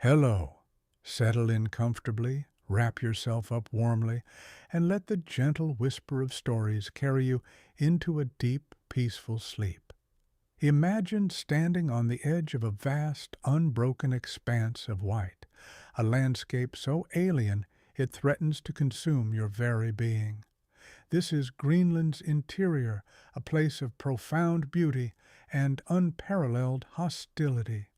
Hello. Settle in comfortably, wrap yourself up warmly, and let the gentle whisper of stories carry you into a deep, peaceful sleep. Imagine standing on the edge of a vast, unbroken expanse of white, a landscape so alien it threatens to consume your very being. This is Greenland's interior, a place of profound beauty and unparalleled hostility.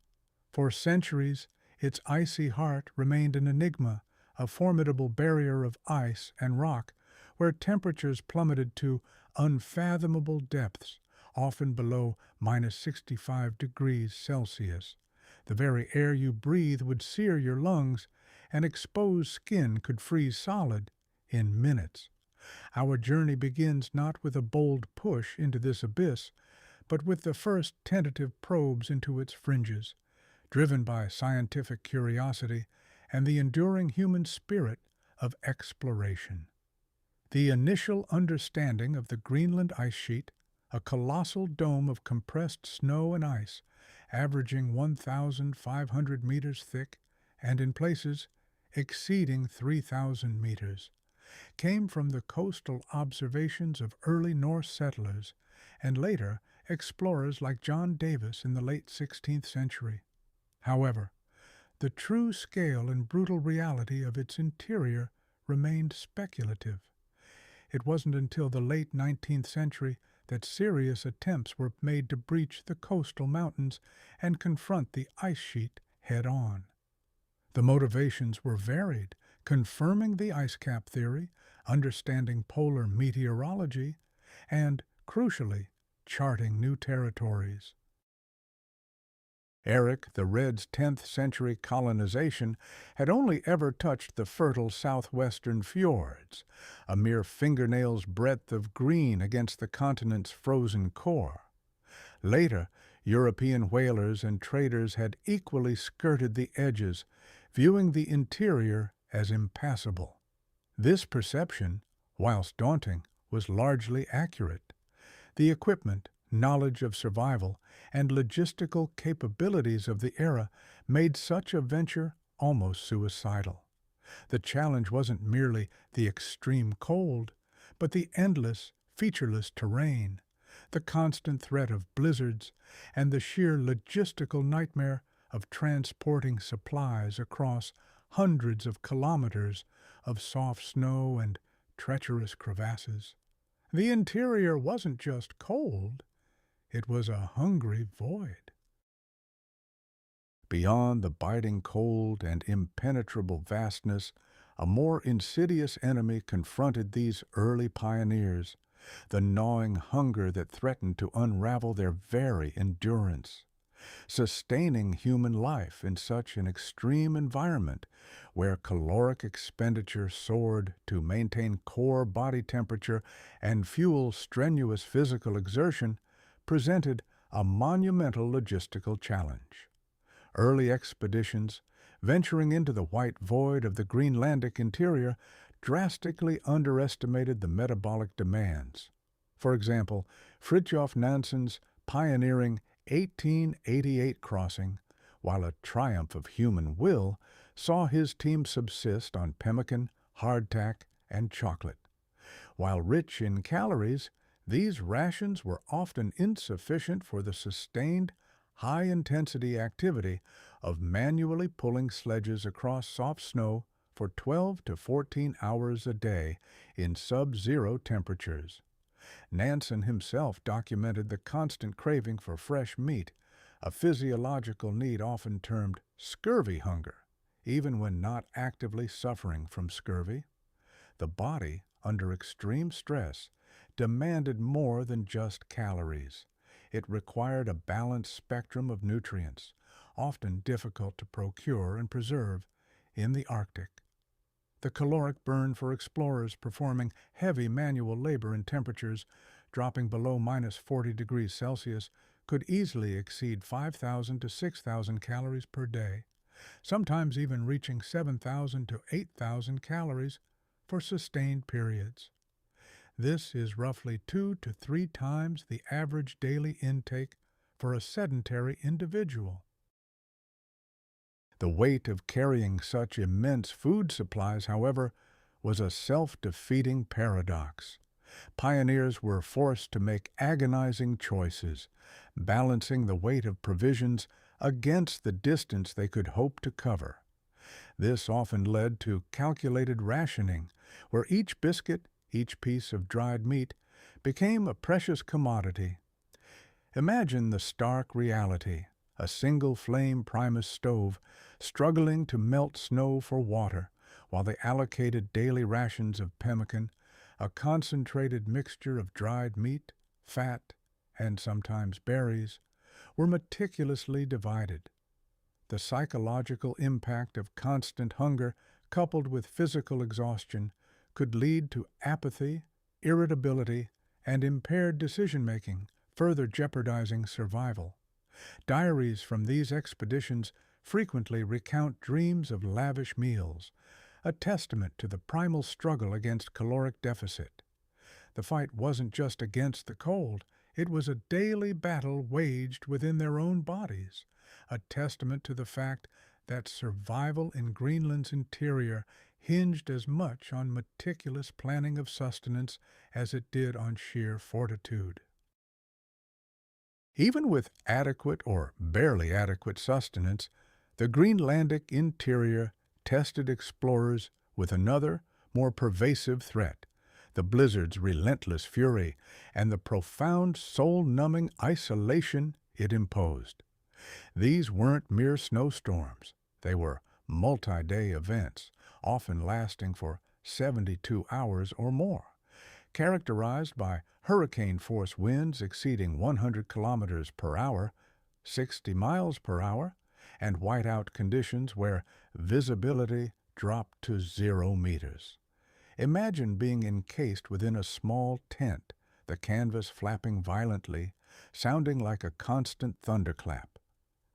For centuries, its icy heart remained an enigma, a formidable barrier of ice and rock where temperatures plummeted to unfathomable depths, often below -65 degrees Celsius. The very air you breathe would sear your lungs, and exposed skin could freeze solid in minutes. Our journey begins not with a bold push into this abyss, but with the first tentative probes into its fringes, driven by scientific curiosity and the enduring human spirit of exploration. The initial understanding of the Greenland ice sheet, a colossal dome of compressed snow and ice, averaging 1,500 meters thick and in places exceeding 3,000 meters, came from the coastal observations of early Norse settlers and later explorers like John Davis in the late 16th century. However, the true scale and brutal reality of its interior remained speculative. It wasn't until the late 19th century that serious attempts were made to breach the coastal mountains and confront the ice sheet head-on. The motivations were varied, confirming the ice cap theory, understanding polar meteorology, and, crucially, charting new territories. Eric the Red's 10th century colonization had only ever touched the fertile southwestern fjords, a mere fingernail's breadth of green against the continent's frozen core. Later, European whalers and traders had equally skirted the edges, viewing the interior as impassable. This perception, whilst daunting, was largely accurate. The equipment, knowledge of survival, and logistical capabilities of the era made such a venture almost suicidal. The challenge wasn't merely the extreme cold, but the endless, featureless terrain, the constant threat of blizzards, and the sheer logistical nightmare of transporting supplies across hundreds of kilometers of soft snow and treacherous crevasses. The interior wasn't just cold, it was a hungry void. Beyond the biting cold and impenetrable vastness, a more insidious enemy confronted these early pioneers, the gnawing hunger that threatened to unravel their very endurance. Sustaining human life in such an extreme environment, where caloric expenditure soared to maintain core body temperature and fuel strenuous physical exertion, presented a monumental logistical challenge. Early expeditions, venturing into the white void of the Greenlandic interior, drastically underestimated the metabolic demands. For example, Fridtjof Nansen's pioneering 1888 crossing, while a triumph of human will, saw his team subsist on pemmican, hardtack, and chocolate. While rich in calories, these rations were often insufficient for the sustained, high-intensity activity of manually pulling sledges across soft snow for 12 to 14 hours a day in sub-zero temperatures. Nansen himself documented the constant craving for fresh meat, a physiological need often termed scurvy hunger, even when not actively suffering from scurvy. The body, under extreme stress, demanded more than just calories. It required a balanced spectrum of nutrients, often difficult to procure and preserve in the Arctic. The caloric burn for explorers performing heavy manual labor in temperatures dropping below -40 degrees Celsius could easily exceed 5,000 to 6,000 calories per day, sometimes even reaching 7,000 to 8,000 calories for sustained periods. This is roughly 2 to 3 times the average daily intake for a sedentary individual. The weight of carrying such immense food supplies, however, was a self-defeating paradox. Pioneers were forced to make agonizing choices, balancing the weight of provisions against the distance they could hope to cover. This often led to calculated rationing, where each biscuit, each piece of dried meat, became a precious commodity. Imagine the stark reality: a single-flame Primus stove struggling to melt snow for water, while the allocated daily rations of pemmican, a concentrated mixture of dried meat, fat, and sometimes berries, were meticulously divided. The psychological impact of constant hunger, coupled with physical exhaustion, could lead to apathy, irritability, and impaired decision-making, further jeopardizing survival. Diaries from these expeditions frequently recount dreams of lavish meals, a testament to the primal struggle against caloric deficit. The fight wasn't just against the cold, it was a daily battle waged within their own bodies, a testament to the fact that survival in Greenland's interior hinged as much on meticulous planning of sustenance as it did on sheer fortitude. Even with adequate or barely adequate sustenance, the Greenlandic interior tested explorers with another, more pervasive threat: the blizzard's relentless fury and the profound soul-numbing isolation it imposed. These weren't mere snowstorms. They were multi-day events, often lasting for 72 hours or more, characterized by hurricane-force winds exceeding 100 kilometers per hour, 60 miles per hour, and whiteout conditions where visibility dropped to 0 meters. Imagine being encased within a small tent, the canvas flapping violently, sounding like a constant thunderclap.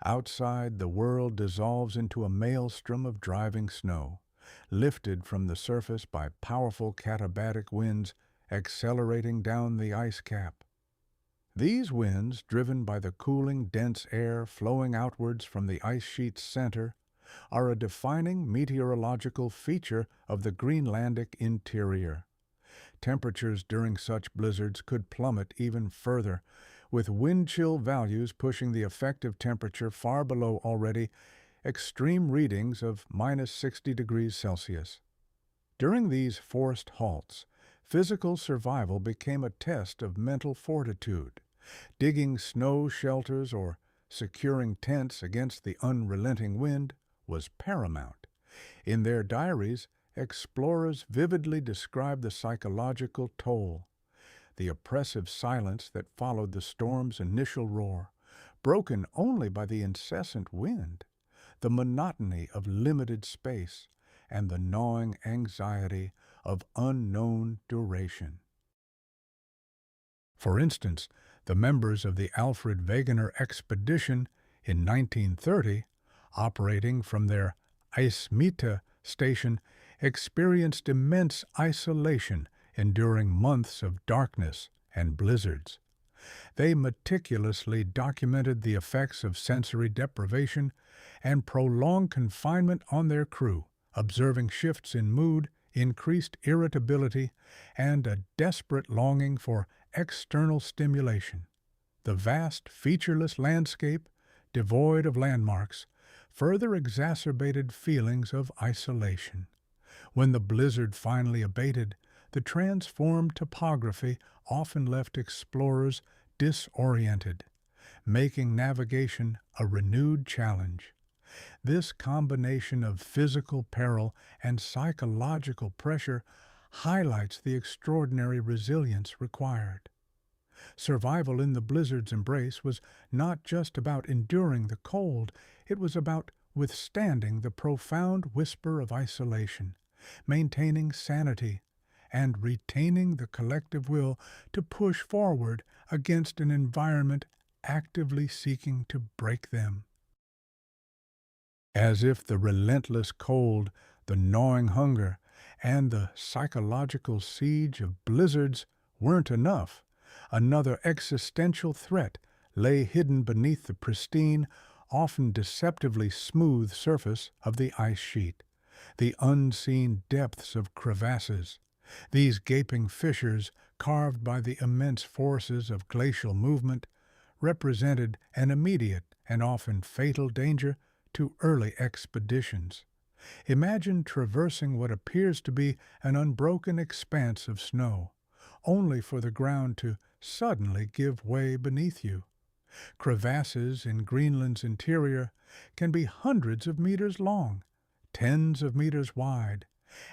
Outside, the world dissolves into a maelstrom of driving snow, lifted from the surface by powerful katabatic winds accelerating down the ice cap. These winds, driven by the cooling, dense air flowing outwards from the ice sheet's center, are a defining meteorological feature of the Greenlandic interior. Temperatures during such blizzards could plummet even further, with wind chill values pushing the effective temperature far below already extreme readings of minus 60 degrees Celsius. During these forced halts, physical survival became a test of mental fortitude. Digging snow shelters or securing tents against the unrelenting wind was paramount. In their diaries, explorers vividly describe the psychological toll: the oppressive silence that followed the storm's initial roar, broken only by the incessant wind, the monotony of limited space, and the gnawing anxiety of unknown duration. For instance, the members of the Alfred Wegener expedition in 1930, operating from their Eismiete station, experienced immense isolation, enduring months of darkness and blizzards. They meticulously documented the effects of sensory deprivation and prolonged confinement on their crew, observing shifts in mood, increased irritability, and a desperate longing for external stimulation. The vast, featureless landscape, devoid of landmarks, further exacerbated feelings of isolation. When the blizzard finally abated, the transformed topography often left explorers disoriented, making navigation a renewed challenge. This combination of physical peril and psychological pressure highlights the extraordinary resilience required. Survival in the blizzard's embrace was not just about enduring the cold, it was about withstanding the profound whisper of isolation, maintaining sanity, and retaining the collective will to push forward against an environment actively seeking to break them. As if the relentless cold, the gnawing hunger, and the psychological siege of blizzards weren't enough, another existential threat lay hidden beneath the pristine, often deceptively smooth surface of the ice sheet, the unseen depths of crevasses. These gaping fissures, carved by the immense forces of glacial movement, represented an immediate and often fatal danger to early expeditions. Imagine traversing what appears to be an unbroken expanse of snow, only for the ground to suddenly give way beneath you. Crevasses in Greenland's interior can be hundreds of meters long, tens of meters wide,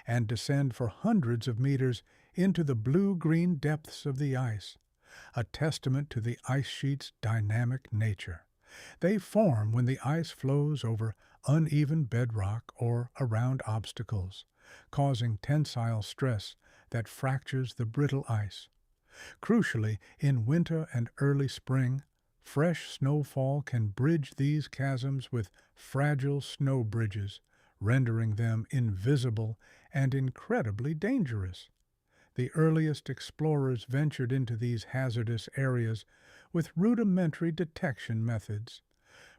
and descend for hundreds of meters into the blue-green depths of the ice, a testament to the ice sheet's dynamic nature. They form when the ice flows over uneven bedrock or around obstacles, causing tensile stress that fractures the brittle ice. Crucially, in winter and early spring, fresh snowfall can bridge these chasms with fragile snow bridges, rendering them invisible and incredibly dangerous. The earliest explorers ventured into these hazardous areas with rudimentary detection methods.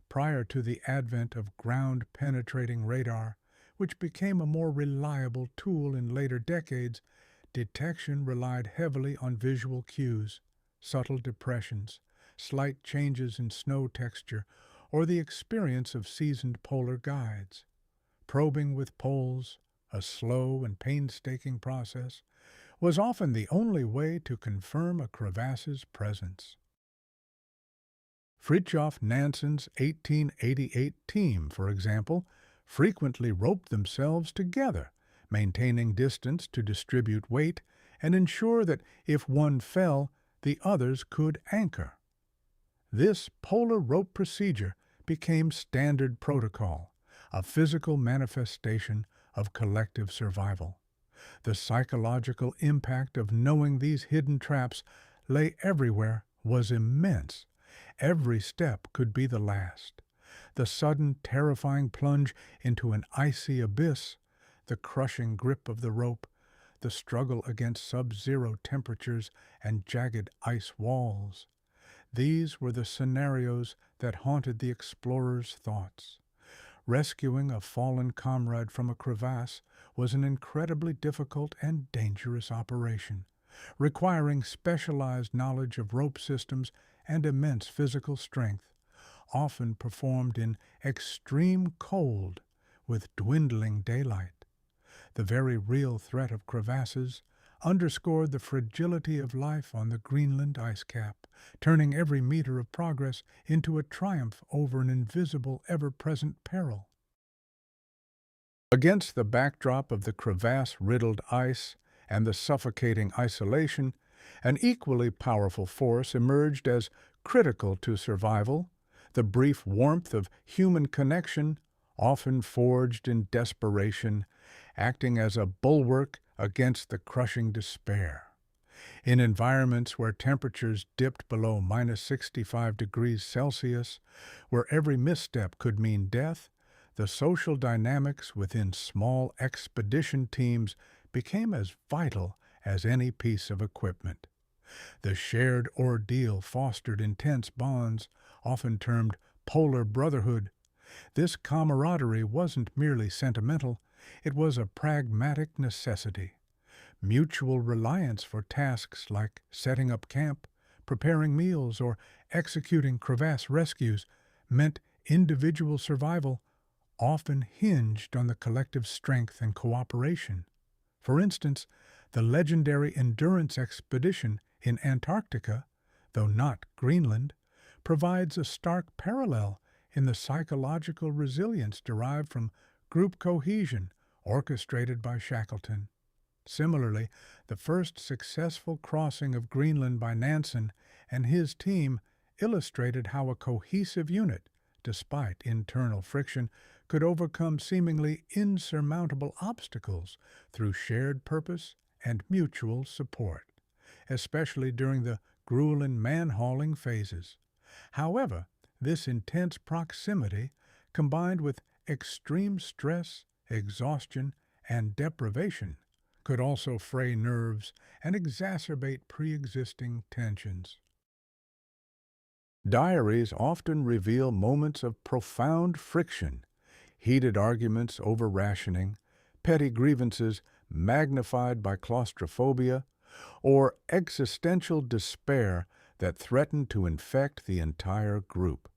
Prior to the advent of ground-penetrating radar, which became a more reliable tool in later decades, detection relied heavily on visual cues, subtle depressions, slight changes in snow texture, or the experience of seasoned polar guides. Probing with poles, a slow and painstaking process, was often the only way to confirm a crevasse's presence. Fridtjof Nansen's 1888 team, for example, frequently roped themselves together, maintaining distance to distribute weight and ensure that if one fell, the others could anchor. This polar rope procedure became standard protocol, a physical manifestation of collective survival. The psychological impact of knowing these hidden traps lay everywhere was immense. Every step could be the last. The sudden, terrifying plunge into an icy abyss, the crushing grip of the rope, the struggle against sub-zero temperatures and jagged ice walls. These were the scenarios that haunted the explorers' thoughts. Rescuing a fallen comrade from a crevasse was an incredibly difficult and dangerous operation, requiring specialized knowledge of rope systems and immense physical strength, often performed in extreme cold with dwindling daylight. The very real threat of crevasses underscored the fragility of life on the Greenland ice cap, turning every meter of progress into a triumph over an invisible, ever-present peril. Against the backdrop of the crevasse-riddled ice and the suffocating isolation, an equally powerful force emerged as critical to survival: the brief warmth of human connection, often forged in desperation, acting as a bulwark against the crushing despair. In environments where temperatures dipped below -65 degrees Celsius, where every misstep could mean death, the social dynamics within small expedition teams became as vital as any piece of equipment. The shared ordeal fostered intense bonds, often termed polar brotherhood. This camaraderie wasn't merely sentimental, it was a pragmatic necessity. Mutual reliance for tasks like setting up camp, preparing meals, or executing crevasse rescues meant individual survival often hinged on the collective strength and cooperation. For instance, the legendary Endurance expedition in Antarctica, though not Greenland, provides a stark parallel in the psychological resilience derived from group cohesion orchestrated by Shackleton. Similarly, the first successful crossing of Greenland by Nansen and his team illustrated how a cohesive unit, despite internal friction, could overcome seemingly insurmountable obstacles through shared purpose and mutual support, especially during the grueling man-hauling phases. However, this intense proximity, combined with extreme stress, exhaustion, and deprivation, could also fray nerves and exacerbate pre-existing tensions. Diaries often reveal moments of profound friction, heated arguments over rationing, petty grievances magnified by claustrophobia, or existential despair that threatened to infect the entire group.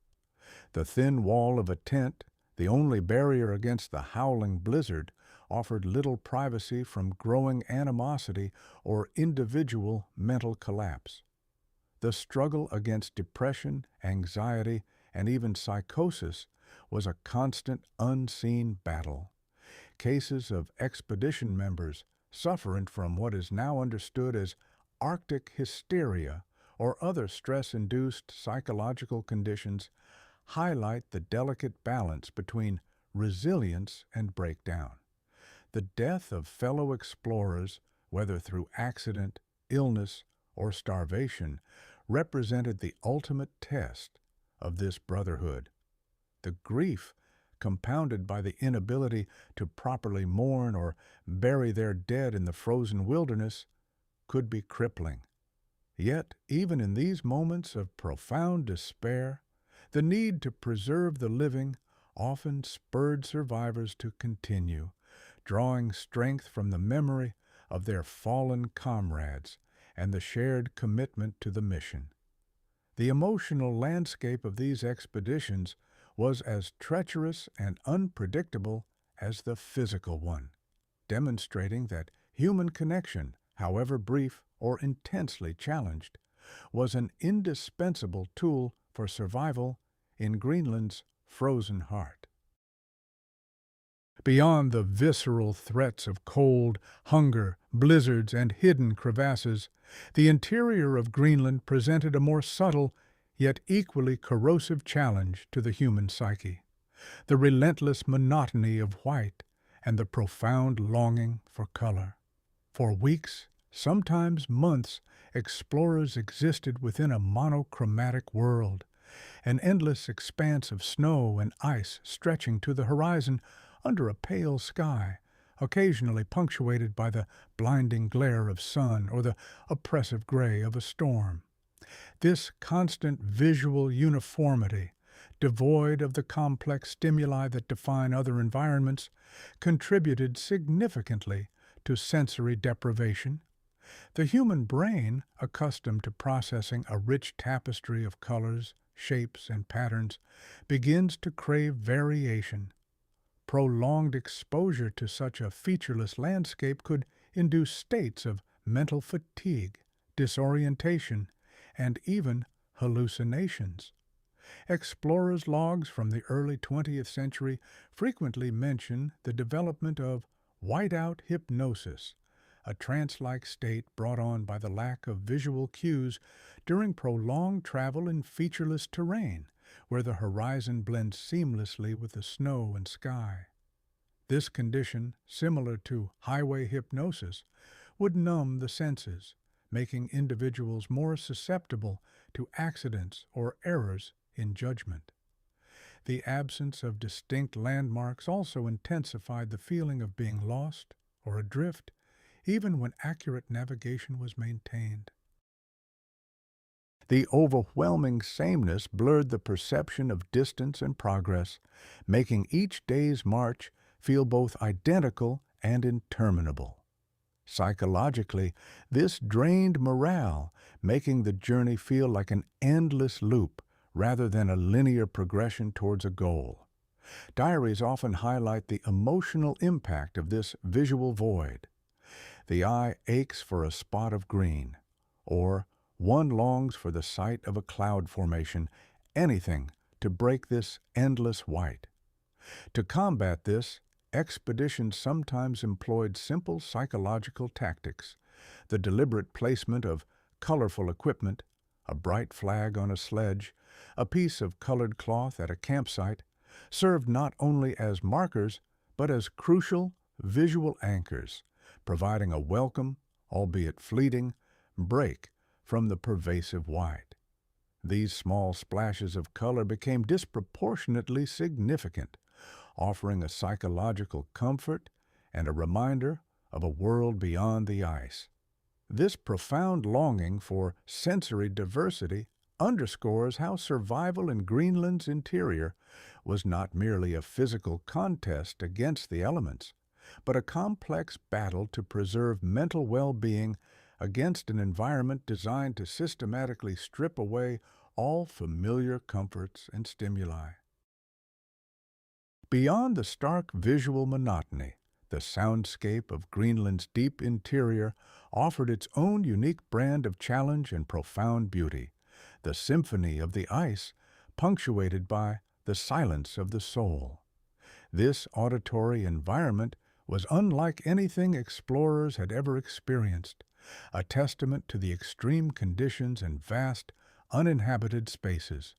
The thin wall of a tent, the only barrier against the howling blizzard, offered little privacy from growing animosity or individual mental collapse. The struggle against depression, anxiety, and even psychosis was a constant unseen battle. Cases of expedition members suffering from what is now understood as Arctic hysteria or other stress-induced psychological conditions highlight the delicate balance between resilience and breakdown. The death of fellow explorers, whether through accident, illness, or starvation, represented the ultimate test of this brotherhood. The grief, compounded by the inability to properly mourn or bury their dead in the frozen wilderness, could be crippling. Yet, even in these moments of profound despair, the need to preserve the living often spurred survivors to continue, drawing strength from the memory of their fallen comrades and the shared commitment to the mission. The emotional landscape of these expeditions was as treacherous and unpredictable as the physical one, demonstrating that human connection, however brief or intensely challenged, was an indispensable tool for survival in Greenland's frozen heart. Beyond the visceral threats of cold, hunger, blizzards, and hidden crevasses, the interior of Greenland presented a more subtle, yet equally corrosive challenge to the human psyche: the relentless monotony of white and the profound longing for color. For weeks, sometimes months, explorers existed within a monochromatic world, an endless expanse of snow and ice stretching to the horizon under a pale sky, occasionally punctuated by the blinding glare of sun or the oppressive gray of a storm. This constant visual uniformity, devoid of the complex stimuli that define other environments, contributed significantly to sensory deprivation. The human brain, accustomed to processing a rich tapestry of colors, shapes, and patterns, begins to crave variation. Prolonged exposure to such a featureless landscape could induce states of mental fatigue, disorientation, and even hallucinations. Explorers' logs from the early 20th century frequently mention the development of whiteout hypnosis, a trance-like state brought on by the lack of visual cues during prolonged travel in featureless terrain, where the horizon blends seamlessly with the snow and sky. This condition, similar to highway hypnosis, would numb the senses, making individuals more susceptible to accidents or errors in judgment. The absence of distinct landmarks also intensified the feeling of being lost or adrift, even when accurate navigation was maintained. The overwhelming sameness blurred the perception of distance and progress, making each day's march feel both identical and interminable. Psychologically, this drained morale, making the journey feel like an endless loop rather than a linear progression towards a goal. Diaries often highlight the emotional impact of this visual void. The eye aches for a spot of green, or one longs for the sight of a cloud formation, anything to break this endless white. To combat this, expeditions sometimes employed simple psychological tactics: the deliberate placement of colorful equipment, a bright flag on a sledge, a piece of colored cloth at a campsite, served not only as markers but as crucial visual anchors, providing a welcome, albeit fleeting, break from the pervasive white. These small splashes of color became disproportionately significant, offering a psychological comfort and a reminder of a world beyond the ice. This profound longing for sensory diversity underscores how survival in Greenland's interior was not merely a physical contest against the elements, but a complex battle to preserve mental well-being against an environment designed to systematically strip away all familiar comforts and stimuli. Beyond the stark visual monotony, the soundscape of Greenland's deep interior offered its own unique brand of challenge and profound beauty, the symphony of the ice, punctuated by the silence of the soul. This auditory environment was unlike anything explorers had ever experienced, a testament to the extreme conditions and vast, uninhabited spaces.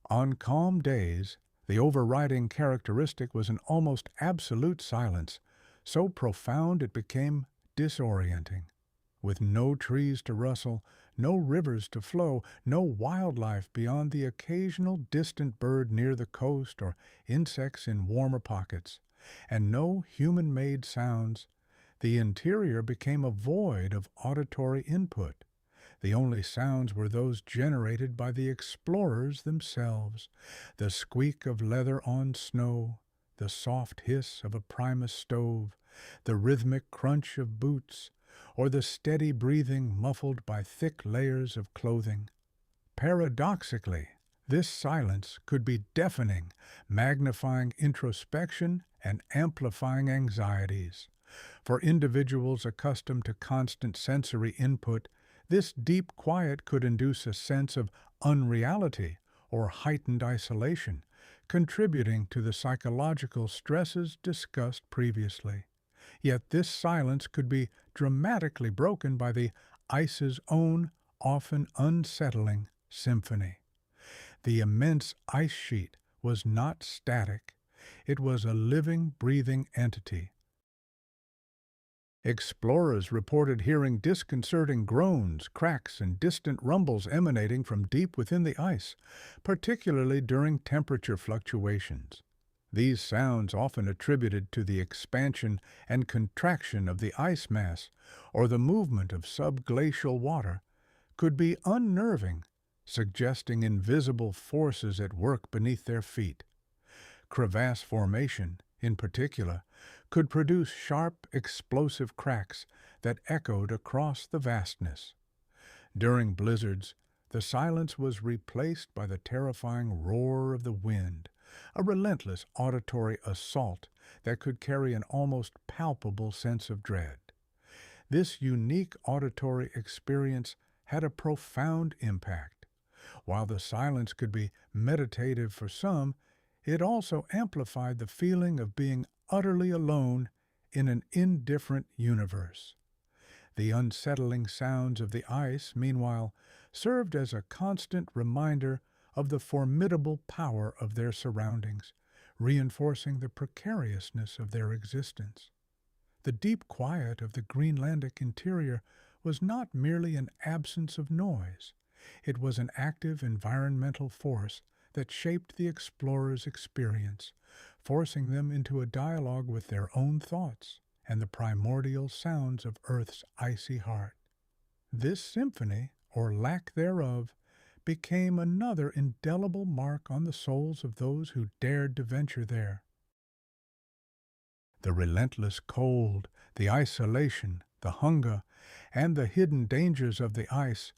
On calm days, the overriding characteristic was an almost absolute silence, so profound it became disorienting. With no trees to rustle, no rivers to flow, no wildlife beyond the occasional distant bird near the coast or insects in warmer pockets, and no human-made sounds, the interior became a void of auditory input. The only sounds were those generated by the explorers themselves, the squeak of leather on snow, the soft hiss of a Primus stove, the rhythmic crunch of boots, or the steady breathing muffled by thick layers of clothing. Paradoxically, this silence could be deafening, magnifying introspection and amplifying anxieties. For individuals accustomed to constant sensory input, this deep quiet could induce a sense of unreality or heightened isolation, contributing to the psychological stresses discussed previously. Yet this silence could be dramatically broken by the ice's own, often unsettling, symphony. The immense ice sheet was not static. It was a living, breathing entity. Explorers reported hearing disconcerting groans, cracks, and distant rumbles emanating from deep within the ice, particularly during temperature fluctuations. These sounds, often attributed to the expansion and contraction of the ice mass or the movement of subglacial water, could be unnerving, suggesting invisible forces at work beneath their feet. Crevasse formation, in particular, could produce sharp, explosive cracks that echoed across the vastness. During blizzards, the silence was replaced by the terrifying roar of the wind, a relentless auditory assault that could carry an almost palpable sense of dread. This unique auditory experience had a profound impact. While the silence could be meditative for some, it also amplified the feeling of being utterly alone in an indifferent universe. The unsettling sounds of the ice, meanwhile, served as a constant reminder of the formidable power of their surroundings, reinforcing the precariousness of their existence. The deep quiet of the Greenlandic interior was not merely an absence of noise. It was an active environmental force that shaped the explorers' experience, forcing them into a dialogue with their own thoughts and the primordial sounds of Earth's icy heart. This symphony, or lack thereof, became another indelible mark on the souls of those who dared to venture there. The relentless cold, the isolation, the hunger, and the hidden dangers of the ice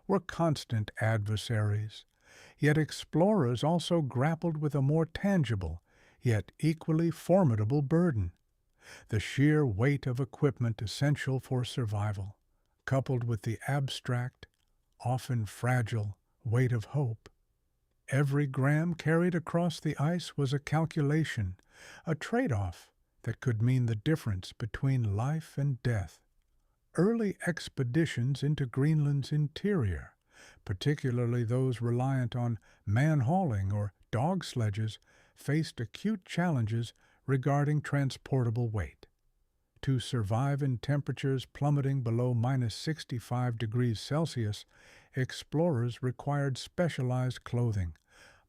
were constant adversaries. Yet explorers also grappled with a more tangible, yet equally formidable burden: the sheer weight of equipment essential for survival, coupled with the abstract, often fragile, weight of hope. Every gram carried across the ice was a calculation, a trade-off that could mean the difference between life and death. Early expeditions into Greenland's interior, particularly those reliant on man-hauling or dog sledges, faced acute challenges regarding transportable weight. To survive in temperatures plummeting below -65 degrees Celsius, explorers required specialized clothing,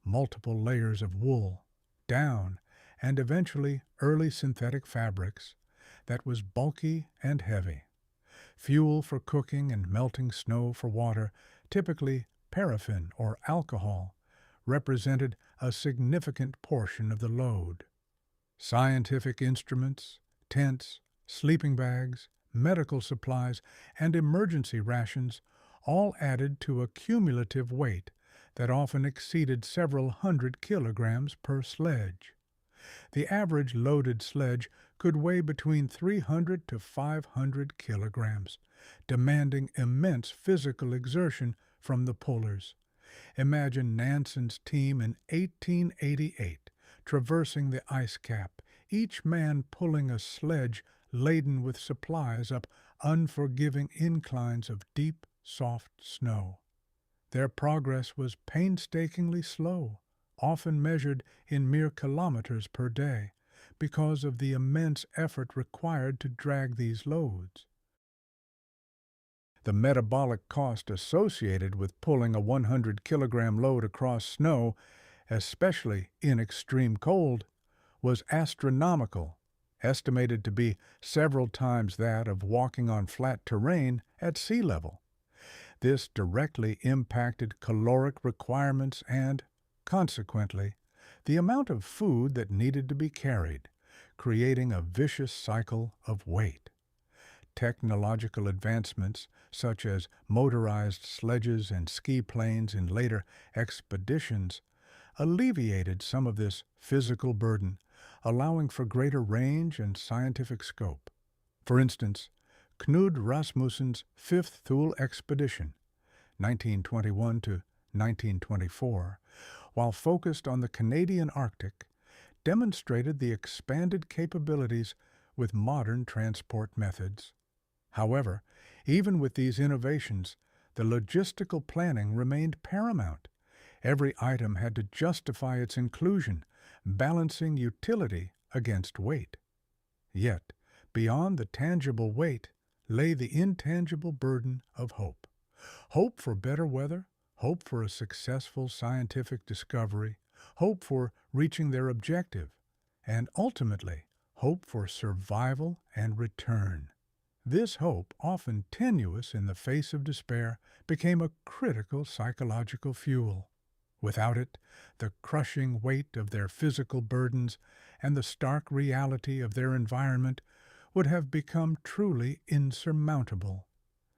multiple layers of wool, down, and eventually early synthetic fabrics, that was bulky and heavy. Fuel for cooking and melting snow for water, typically paraffin or alcohol represented a significant portion of the load. Scientific instruments, tents, sleeping bags, medical supplies, and emergency rations all added to a cumulative weight that often exceeded several hundred kilograms per sledge. The average loaded sledge could weigh between 300 to 500 kilograms, demanding immense physical exertion from the pullers. Imagine Nansen's team in 1888 traversing the ice cap, each man pulling a sledge laden with supplies up unforgiving inclines of deep, soft snow. Their progress was painstakingly slow, often measured in mere kilometers per day, because of the immense effort required to drag these loads. The metabolic cost associated with pulling a 100-kilogram load across snow, especially in extreme cold, was astronomical, estimated to be several times that of walking on flat terrain at sea level. This directly impacted caloric requirements and, consequently, the amount of food that needed to be carried, creating a vicious cycle of weight. Technological advancements, such as motorized sledges and ski planes in later expeditions, alleviated some of this physical burden, allowing for greater range and scientific scope. For instance, Knud Rasmussen's Fifth Thule expedition, 1921 to 1924, while focused on the Canadian Arctic, demonstrated the expanded capabilities with modern transport methods. However, even with these innovations, the logistical planning remained paramount. Every item had to justify its inclusion, balancing utility against weight. Yet, beyond the tangible weight lay the intangible burden of hope. Hope for better weather, hope for a successful scientific discovery, hope for reaching their objective, and ultimately, hope for survival and return. This hope, often tenuous in the face of despair, became a critical psychological fuel. Without it, the crushing weight of their physical burdens and the stark reality of their environment would have become truly insurmountable.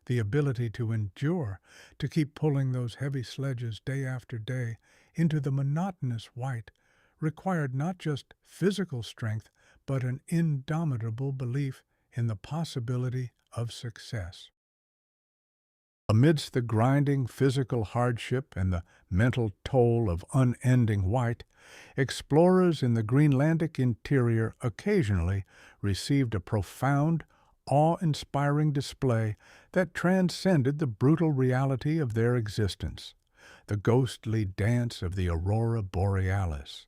The ability to endure, to keep pulling those heavy sledges day after day into the monotonous white, required not just physical strength, but an indomitable belief in the possibility of success. Amidst the grinding physical hardship and the mental toll of unending white, explorers in the Greenlandic interior occasionally received a profound, awe-inspiring display that transcended the brutal reality of their existence, the ghostly dance of the aurora borealis.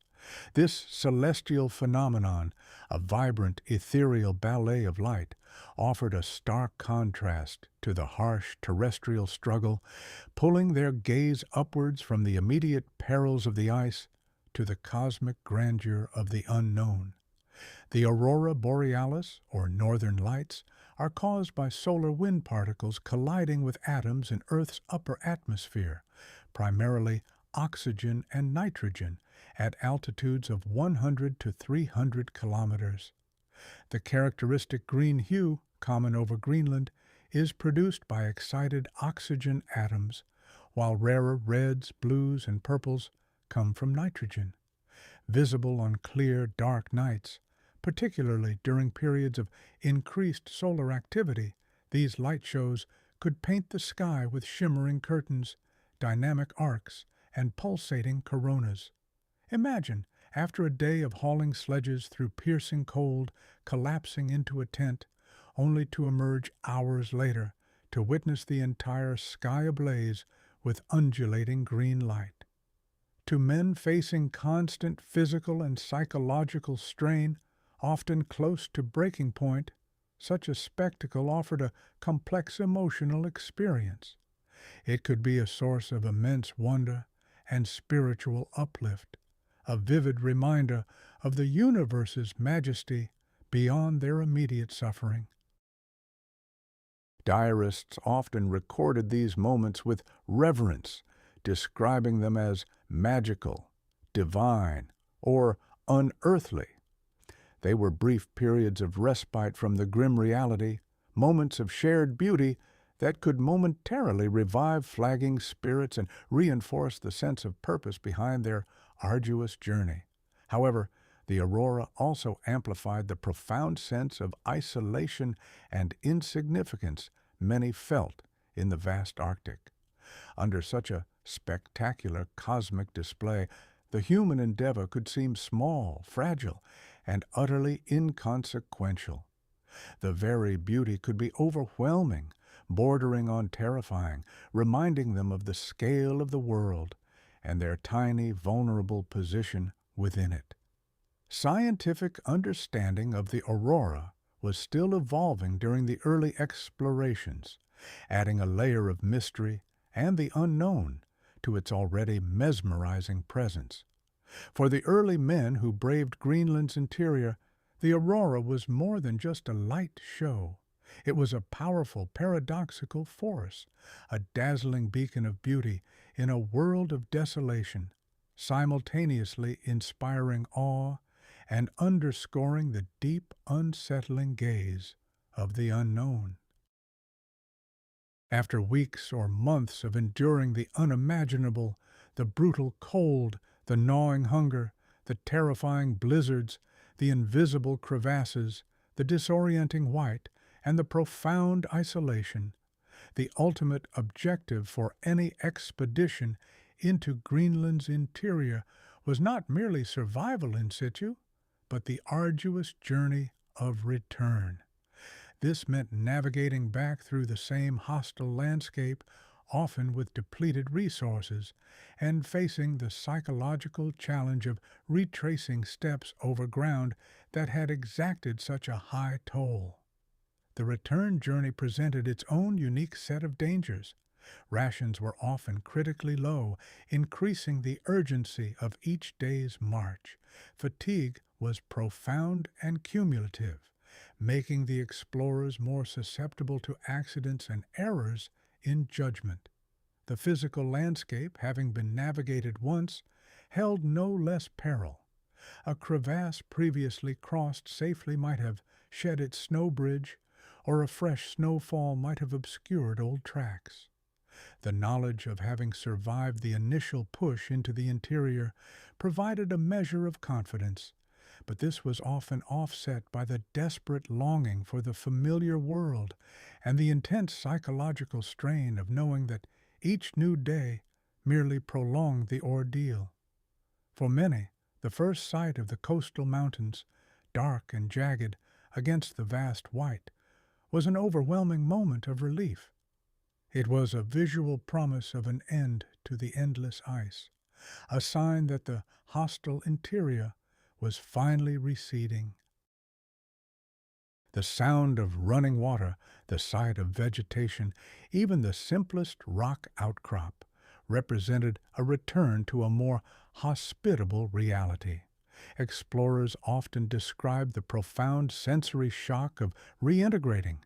This celestial phenomenon, a vibrant, ethereal ballet of light, offered a stark contrast to the harsh terrestrial struggle, pulling their gaze upwards from the immediate perils of the ice to the cosmic grandeur of the unknown. The aurora borealis, or northern lights, are caused by solar wind particles colliding with atoms in Earth's upper atmosphere, primarily oxygen and nitrogen, at altitudes of 100 to 300 kilometers. The characteristic green hue, common over Greenland, is produced by excited oxygen atoms, while rarer reds, blues, and purples come from nitrogen. Visible on clear, dark nights, particularly during periods of increased solar activity, these light shows could paint the sky with shimmering curtains, dynamic arcs, and pulsating coronas. Imagine, after a day of hauling sledges through piercing cold, collapsing into a tent, only to emerge hours later to witness the entire sky ablaze with undulating green light. To men facing constant physical and psychological strain, often close to breaking point, such a spectacle offered a complex emotional experience. It could be a source of immense wonder and spiritual uplift, a vivid reminder of the universe's majesty beyond their immediate suffering. Diarists often recorded these moments with reverence, describing them as magical, divine, or unearthly. They were brief periods of respite from the grim reality, moments of shared beauty that could momentarily revive flagging spirits and reinforce the sense of purpose behind their arduous journey. However, the aurora also amplified the profound sense of isolation and insignificance many felt in the vast Arctic. Under such a spectacular cosmic display, the human endeavor could seem small, fragile, and utterly inconsequential. The very beauty could be overwhelming, bordering on terrifying, reminding them of the scale of the world and their tiny, vulnerable position within it. Scientific understanding of the aurora was still evolving during the early explorations, adding a layer of mystery and the unknown to its already mesmerizing presence. For the early men who braved Greenland's interior, the aurora was more than just a light show. It was a powerful, paradoxical force, a dazzling beacon of beauty in a world of desolation, simultaneously inspiring awe and underscoring the deep, unsettling gaze of the unknown. After weeks or months of enduring the unimaginable, the brutal cold, the gnawing hunger, the terrifying blizzards, the invisible crevasses, the disorienting white, and the profound isolation, the ultimate objective for any expedition into Greenland's interior was not merely survival in situ, but the arduous journey of return. This meant navigating back through the same hostile landscape, often with depleted resources, and facing the psychological challenge of retracing steps over ground that had exacted such a high toll. The return journey presented its own unique set of dangers. Rations were often critically low, increasing the urgency of each day's march. Fatigue was profound and cumulative, making the explorers more susceptible to accidents and errors in judgment. The physical landscape, having been navigated once, held no less peril. A crevasse previously crossed safely might have shed its snow bridge, or a fresh snowfall might have obscured old tracks. The knowledge of having survived the initial push into the interior provided a measure of confidence, but this was often offset by the desperate longing for the familiar world and the intense psychological strain of knowing that each new day merely prolonged the ordeal. For many, the first sight of the coastal mountains, dark and jagged against the vast white, was an overwhelming moment of relief. It was a visual promise of an end to the endless ice, a sign that the hostile interior was finally receding. The sound of running water, the sight of vegetation, even the simplest rock outcrop, represented a return to a more hospitable reality. Explorers often described the profound sensory shock of reintegrating.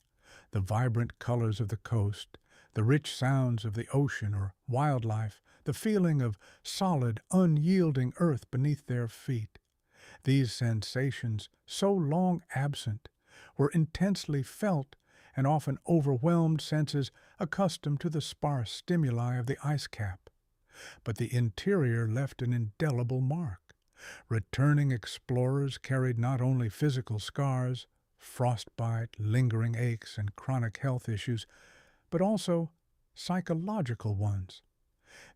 The vibrant colors of the coast, the rich sounds of the ocean or wildlife, the feeling of solid, unyielding earth beneath their feet. These sensations, so long absent, were intensely felt and often overwhelmed senses accustomed to the sparse stimuli of the ice cap. But the interior left an indelible mark. Returning explorers carried not only physical scars, frostbite, lingering aches, and chronic health issues, but also psychological ones.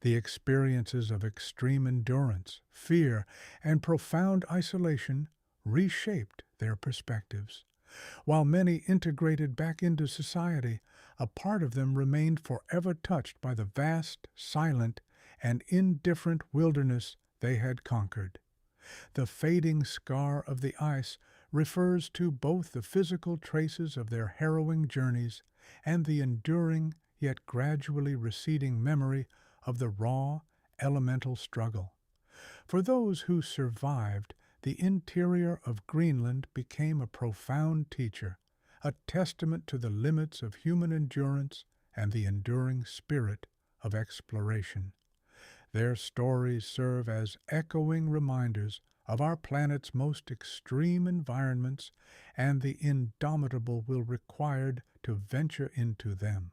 The experiences of extreme endurance, fear, and profound isolation reshaped their perspectives. While many integrated back into society, a part of them remained forever touched by the vast, silent, and indifferent wilderness they had conquered. The fading scar of the ice refers to both the physical traces of their harrowing journeys and the enduring yet gradually receding memory of the raw, elemental struggle. For those who survived, the interior of Greenland became a profound teacher, a testament to the limits of human endurance and the enduring spirit of exploration. Their stories serve as echoing reminders of our planet's most extreme environments and the indomitable will required to venture into them.